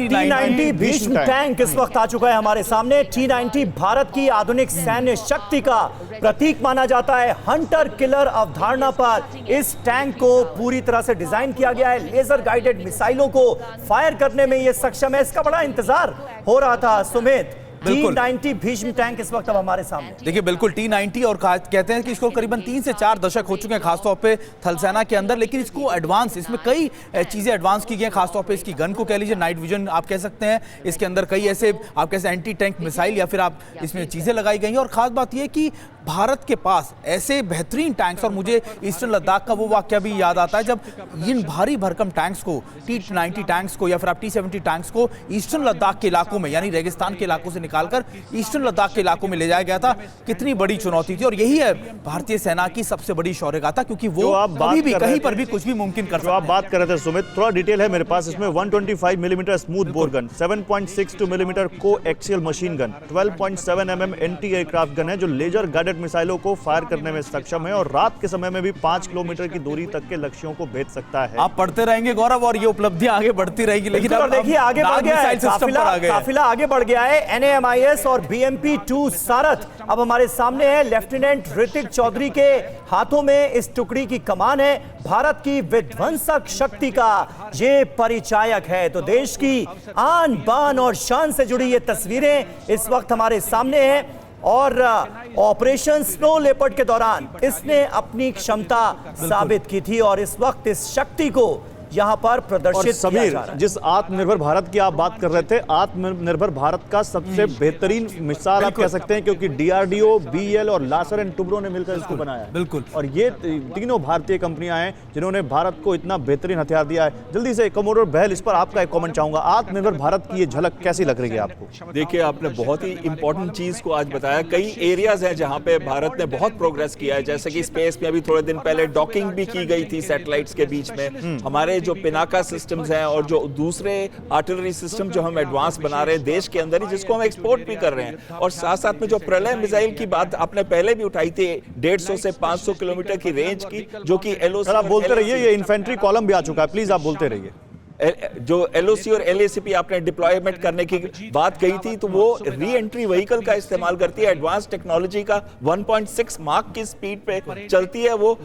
T90 Bhishma tank इस वक्त आ चुका है हमारे सामने। T90 भारत की आधुनिक सैन्य शक्ति का प्रतीक माना जाता है। हंटर किलर अवधारणा पर इस टैंक को पूरी तरह से डिजाइन किया गया है। लेजर गाइडेड मिसाइलों को फायर करने में यह सक्षम है। इसका बड़ा इंतजार हो रहा था सुमित। T90 भीष्म टैंक इस वक्त अब हमारे सामने। देखिए बिल्कुल T90 और कहते हैं कि इसको करीबन 3 से 4 दशक हो चुके हैं खासतौर पे थल सेना के अंदर, लेकिन इसको एडवांस, इसमें कई चीजें एडवांस की गई हैं। खासतौर पे इसकी गन को कह लीजिए, नाइट विजन आप कह सकते हैं, इसके अंदर कई ऐसे आप कैसे एंटी टैंक मिसाइल या फिर आप इसमें चीजें लगाई गई हैं। और खास बात यह कि भारत के पास ऐसे बेहतरीन टैंक्स, और मुझे ईस्टर्न लद्दाख का वो वाकया भी याद आता है जब इन भारी भरकम टैंक्स को, T90 टैंक्स को या फिर आप T70 टैंक्स को ईस्टर्न लद्दाख के इलाकों में, यानी रेगिस्तान के इलाकों से निकालकर ईस्टर्न लद्दाख के इलाकों में ले जाया गया था। कितनी बड़ी चुनौती थी, और यही है भारतीय सेना की सबसे बड़ी शौर्य गाथा, क्योंकि वो कभी भी कहीं पर भी कुछ भी मुमकिन कर सकते हैं। आप बात कर रहे थे सुमित, थोड़ा डिटेल है मेरे पास इसमें। 125 millimetre smooth bore gun, 7.62 millimetre coaxial machine gun, 12.7 mm anti aircraft gun है जो लेजर गाइडेड मिसाइलों को फायर करने में सक्षम है और रात के समय में भी 5 किलोमीटर की दूरी तक के लक्ष्यों को भेज सकता है। आप पढ़ते रहेंगे गौरव, और ये उपलब्धियां आगे बढ़ती रहेगी। लेकिन अब देखिए आगे बढ़ गया है, काफिला आगे बढ़ गया है। NAMIS और BMP-2 सारथ अब हमारे सामने है। लेफ्टिनेंट ऋतिक चौधरी के हाथों में इस टुकड़ी की कमान है। भारत की विध्वंसक शक्ति का ये परिचायक है। तो देश की आन बान और शान से जुड़ी ये तस्वीरें इस वक्त हमारे सामने हैं। और ऑपरेशन स्नो लेपर्ड के दौरान इसने अपनी क्षमता साबित की थी और इस वक्त इस शक्ति को यहां पर प्रदर्शित किया जा रहा है। जिस आत्मनिर्भर भारत की आप बात कर रहे थे, आत्मनिर्भर भारत का सबसे बेहतरीन मिसाल आप कह सकते हैं, क्योंकि DRDO, BEL और लासर एंड टुब्रो ने मिलकर इसको बनाया है। बिल्कुल। और ये तीनों भारतीय कंपनियां हैं जिन्होंने भारत को इतना बेहतरीन हथियार दिया है। जल्दी से कमोडोर बहल, इस पर आपका एक कमेंट चाहूंगा। आत्मनिर्भर भारत की ये झलक कैसी लग रही है आपको? देखिए, आपने बहुत ही इंपॉर्टेंट चीज को आज बताया। कई एरियाज हैं जहां पे भारत ने बहुत प्रोग्रेस किया है, जैसे कि स्पेस में अभी थोड़े दिन पहले डॉकिंग भी की गई थी सैटेलाइट्स के बीच में। हमारे जो पिनाका सिस्टम्स हैं और जो दूसरे आर्टिलरी सिस्टम जो हम एडवांस बना रहे हैं देश के अंदर ही, जिसको हम एक्सपोर्ट भी कर रहे हैं। और साथ साथ में जो प्रलय मिसाइल की बात आपने पहले भी उठाई थी, 150 से 500 किलोमीटर की रेंज की, जो कि LOC, आप बोलते रहिए, ये इन्फेंट्री कॉलम भी आ चुका है, प्लीज आप बोलते रहिए। जो LOC और LACP आपने डिप्लॉयमेंट करने की बात कही थी, तो वो री एंट्री व्हीकल का इस्तेमाल करती है। एडवांस टेक्नोलॉजी का 1.6 माक की स्पीड पे चलती है वो।